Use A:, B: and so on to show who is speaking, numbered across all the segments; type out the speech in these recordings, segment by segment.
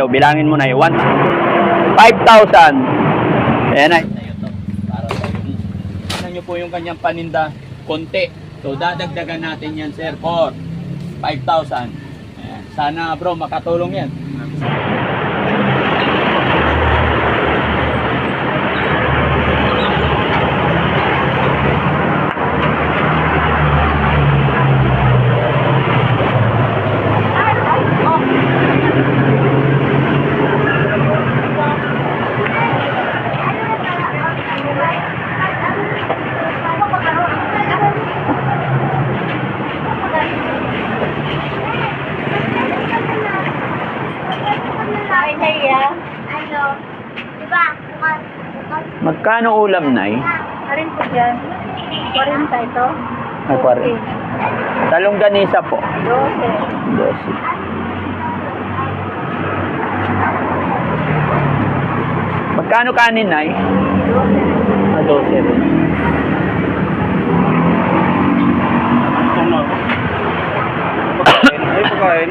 A: daw. Bilangin mo na yun. 5,000. Ayan na. Para sa yun. Tignan nyo po yung kanyang paninda. Konti. So, dadagdagan natin yan, sir, for 5,000. Ayan. Sana, bro, makatulong yan. Magkano ulam, Nay?
B: Arin po dyan. 40 ito.
A: Ay, 40. Talong ganisa po.
B: 12.
A: 12. Magkano kanin, Nay?
B: 12.
A: 12 rin.
C: Ay, pagkain.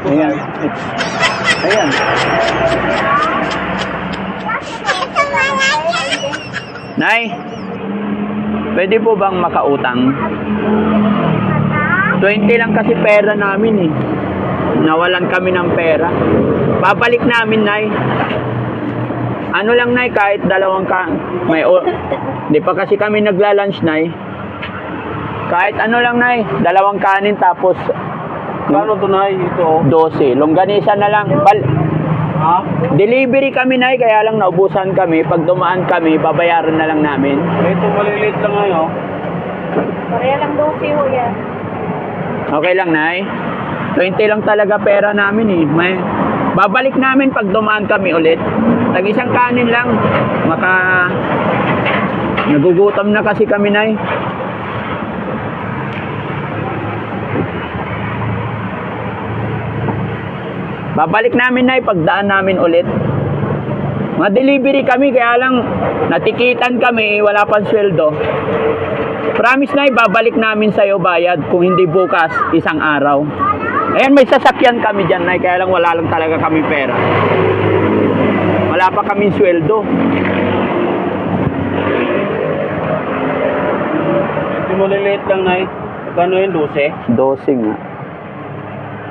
A: Ayan. Ayan. Nay, pwede po bang makautang? 20 lang kasi pera namin eh. Nawalan kami ng pera. Babalik namin, Nay. Ano lang, Nay, kahit dalawang di pa kasi kami nagla-lunch, Nay. Kahit ano lang, Nay, dalawang kanin tapos
C: Kano to, Nay? Ito.
A: 12. Longganisa na lang.
C: Ha?
A: Delivery kami, Nay, kaya lang naubusan kami. Pag dumaan kami, babayaran na lang namin.
C: Ito, maliliit lang ngayon.
B: Pareha lang 12 ho yan.
A: Okay lang, Nay. 20 lang talaga pera namin eh. Babalik namin pag dumaan kami ulit. Tag isang kanin lang. Nagugutom na kasi kami, Nay. Babalik namin, Nay, pagdaan namin ulit. Ma-delivery kami, kaya lang natikitan kami, wala pang sweldo. Promise, Nay, babalik namin sa'yo bayad kung hindi bukas, isang araw. Ayan, may sasakyan kami dyan, Nay, kaya lang wala lang talaga kami pera. Wala pa kaming sweldo.
C: Ito, maliliit lang, Nay. Kano yun, 12?
A: 12 nga.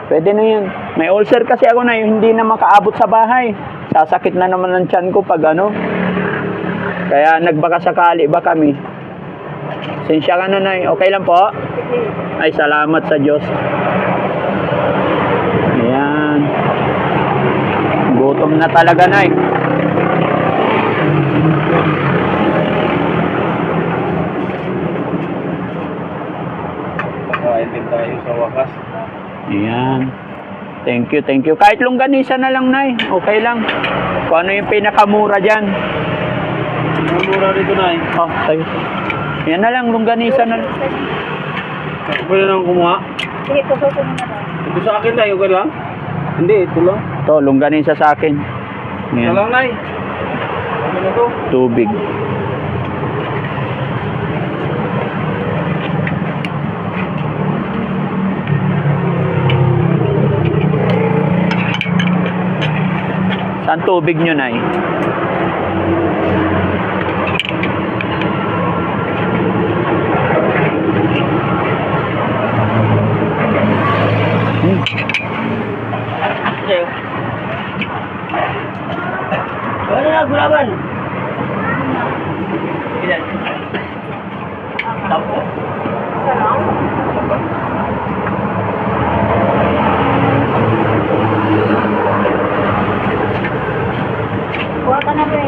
A: Pwede na yan. May ulcer kasi ako, Nay, hindi na makaabot sa bahay. Sasakit na naman ang tiyan ko pag ano. Kaya nagbaka sakali ba kami. Sensya ka na, Nay. Okay lang po? Ay, salamat sa Diyos. Ayan. Gutom na talaga, Nay.
C: Pagkain din tayo sa wakas.
A: Ayan. Thank you, thank you. Kahit longganisa na lang, Nay. Okay lang. Kung ano yung pinakamura dyan.
C: Ang mura dito, Nay.
A: Oh, tayo. Yan na lang, longganisa na lang.
C: Pwede nang kumuha.
B: Sige, tutusin mo na lang.
C: Ito sa akin, Nay. Okay lang? Hindi, ito lang.
A: Ito, longganisa sa akin.
C: Ito
A: Yan.
C: lang, Nay. Ano na to?
A: Tubig. Saan tubig nyo, Nay?
C: Ano na, gulaban? Ilan? Tampo.
B: Kuha ka na, Be.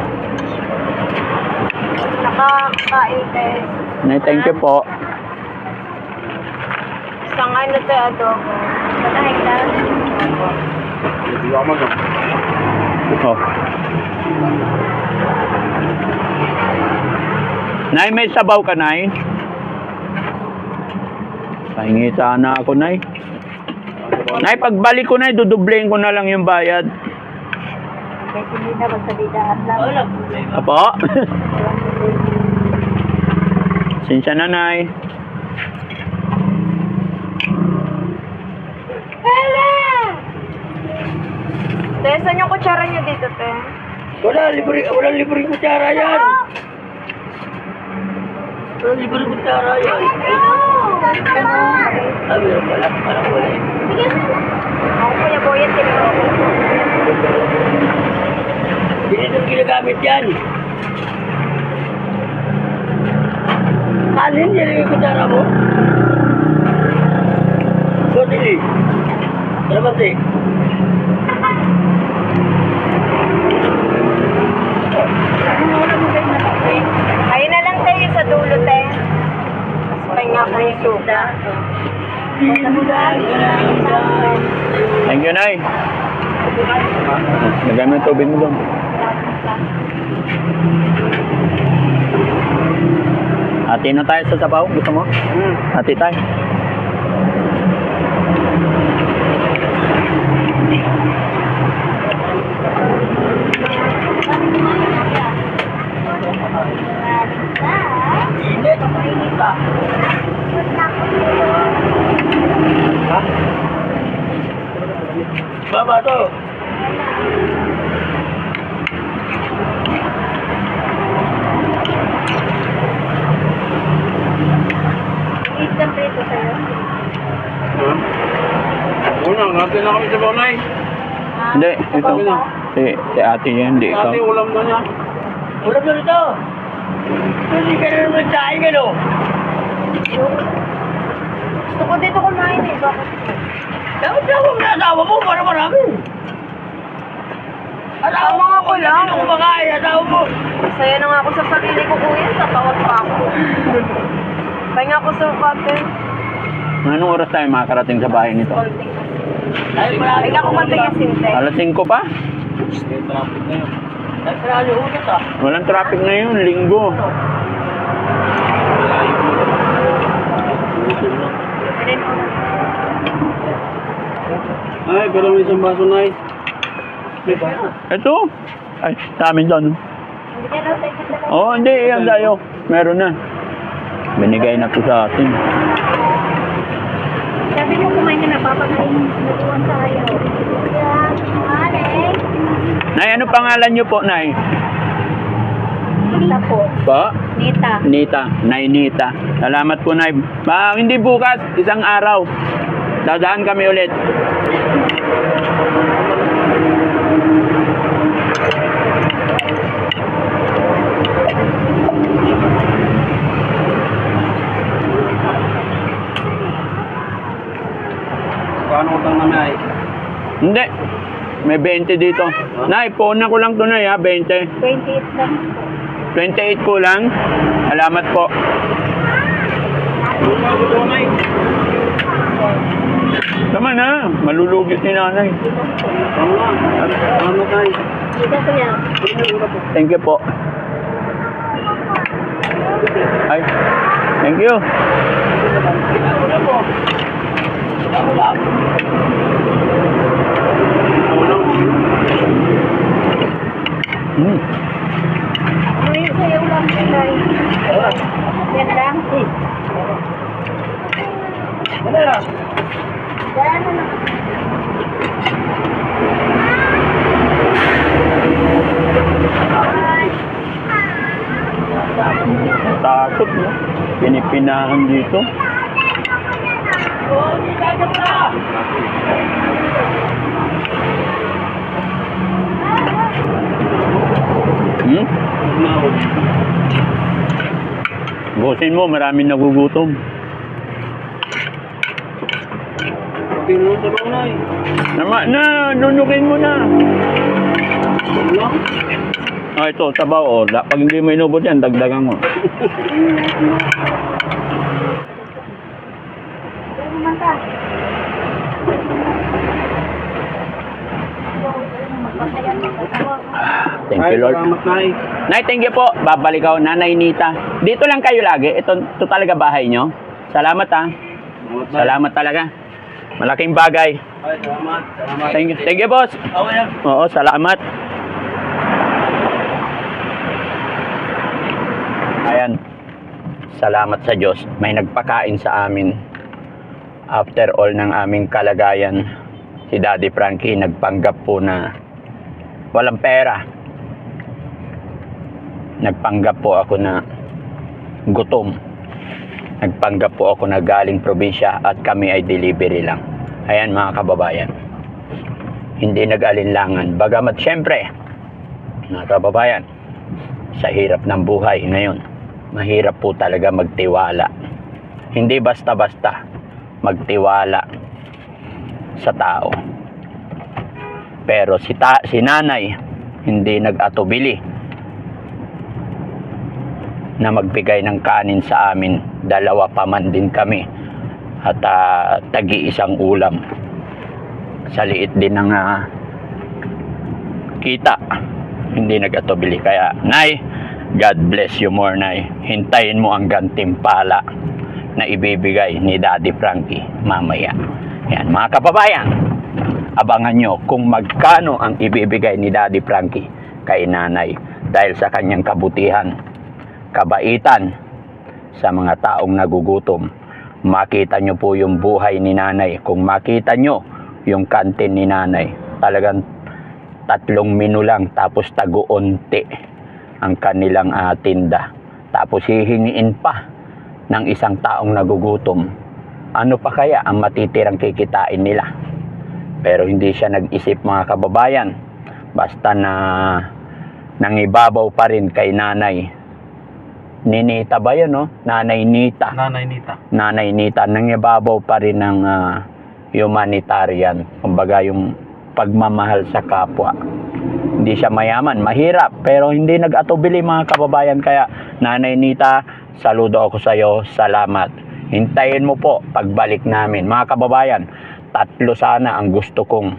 B: Nakakain
A: Nay, thank you po.
B: Isang ano to, adobo. Panahin na.
C: Hindi ako mag-
A: Oh. Nay, may sabaw ka, Nay? Pahingi sana ako, Nay. Nay, pagbalik ko, Nay, dudublein ko na lang yung bayad.
B: Kasi hindi na magsalidaan lang.
A: Apo? Sinsya na, Nay.
B: Hello! Te, saan yung kutsara niyo dito, te?
C: Wala libre kutsara yan. Wala libre kutsara yan. Ah, meron pala. Parang wala eh.
B: Ako, Kuya Boyet, tinuro ko.
C: Hindi nito ginagamit yan. Kanin, yan yung kutsara mo. Sorry. Salamat eh.
B: Ayun na lang tayo sa dulo, te. Mas pahinga ko yung suga.
A: Thank you, Nay. Lagay mo yung tubig mo doon. Hati na tayo sa sabaw. Gusto mo? Hati tayo.
C: Baba to.
B: Isang prito sa'yo.
C: Una, ngati na kami sa Bonay.
A: Hindi, ito. Si ate yan, hindi ikaw.
C: Ate, ulam na niya. Ulam na rito. Hindi ka na naman saing, ano?
B: Gusto ko dito kumain eh. Bakit?
C: Dapat na ako na asawa mo para marami.
B: Tama nga ko lang.
C: Hindi ko makain, asawa mo.
B: Saya na nga ako sa sarili ko, kuya. Tatawag pa ako. Pahinga ko sa kate.
A: Anong oras tayo makakarating sa bahay nito?
B: Konting.
C: Dahil marami
B: Pahinga ko konting yung sinte.
A: Alas 5 pa?
C: May traffic na yun. Dahil sarali ulit ah.
A: Walang traffic ngayon, linggo.
C: Ay, pero may isang baso na eh. May baso.
A: Ito? Ay, sa amin doon.
B: Hindi ka daw tayo.
A: Oo, hindi. Yan tayo. Meron na. Binigay na po sa atin.
B: Sabi mo kumain ka na, papakain. Natuwan tayo.
A: Nay, ano pangalan niyo po, Nay?
B: Nita po.
A: Po?
B: Nita.
A: Nita. Nay Nita. Salamat po, Nay. Hindi bukas. Isang araw. Dadaan kami ulit.
C: Paano utang na may?
A: Hindi. May 20 dito. Nay, phone na ko lang to, Nay, ha? 20.
B: 28 lang po.
A: 28 ko lang. Salamat po. Tama na. Malulugit ni nanay.
C: Ano tayo?
B: Dito kuya.
A: Thank you po. Ay. Thank you. Hmm.
B: Ano yung sayaw lang kulay? Yan lang.
C: Ano lang?
B: Gano'n na.
A: Takot, no? Pinipinahan dito. Hmm? Busin mo, maraming nagugutom.
C: Tingnan mo sa Bonay.
A: Nama na, nunukin mo na.
C: Ano?
A: Ah, ito, sabaw, oh. Pag hindi mo inubot yan, dagdagan mo.
B: Pero mata.
A: Thank you, Lord.
C: Salamat, Nay.
A: Nay, thank you po. Babalik ako, Nanay Nita. Dito lang kayo lagi. Ito talaga bahay nyo. Salamat, ha. Salamat talaga. Malaking bagay.
C: Ay, salamat. Salamat.
A: Thank you, boss.
C: Okay lang.
A: Oo, salamat. Ayan. Salamat sa Diyos. May nagpakain sa amin. After all ng aming kalagayan, si Daddy Frankie nagpanggap po na walang pera. Nagpanggap po ako na gutom. Nagpanggap po ako na galing probinsya at kami ay delivery lang. Ayan mga kababayan. Hindi nag-alinlangan. Bagamat syempre, mga kababayan, sa hirap ng buhay ngayon, mahirap po talaga magtiwala. Hindi basta-basta magtiwala sa tao. Pero si nanay, hindi nag-atubili na magbigay ng kanin sa amin. Dalawa pa man din kami at tagi-isang ulam. Sa liit din ng kita, hindi nag-atubili. Kaya, Nay, God bless you more, Nay. Hintayin mo ang gantimpala na ibibigay ni Daddy Frankie mamaya. Yan, mga kababayan, abangan nyo kung magkano ang ibibigay ni Daddy Frankie kay nanay dahil sa kanyang kabutihan, kabaitan sa mga taong nagugutom. Makita nyo po yung buhay ni nanay. Kung makita nyo yung kantin ni nanay, talagang 3 menu lang tapos taguunti ang kanilang tinda. Tapos hihingiin pa ng isang taong nagugutom. Ano pa kaya ang matitirang kikitain nila? Pero hindi siya nag-isip, mga kababayan. Basta na nangibabaw pa rin kay nanay. Ninita ba yun, no? Nanay Nita. Nanay Nita. Nangibabaw pa rin ng humanitarian. Kumbaga yung pagmamahal sa kapwa. Hindi siya mayaman, mahirap. Pero hindi nag-atubili, mga kababayan. Kaya Nanay Nita, saludo ako sa iyo. Salamat. Hintayin mo po pagbalik namin. Mga kababayan, 3 sana ang gusto kong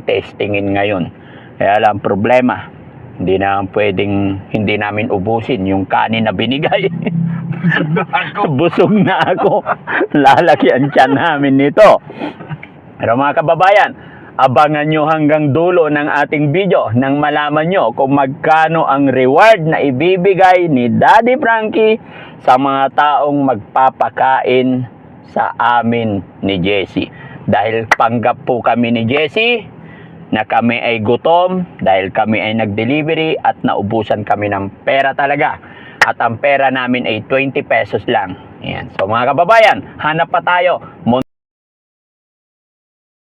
A: testingin ngayon. Kaya lang problema, hindi na pwedeng hindi namin ubusin yung kanin na binigay. Busog na ako. Lalaki ang tiyan namin nito. Pero mga kababayan, abangan nyo hanggang dulo ng ating video nang malaman nyo kung magkano ang reward na ibibigay ni Daddy Frankie sa mga taong magpapakain sa amin ni Jessie. Dahil panggap po kami ni Jessie na kami ay gutom dahil kami ay nag-delivery at naubusan kami ng pera talaga. At ang pera namin ay 20 pesos lang. Ayan. So mga kababayan, hanap pa tayo.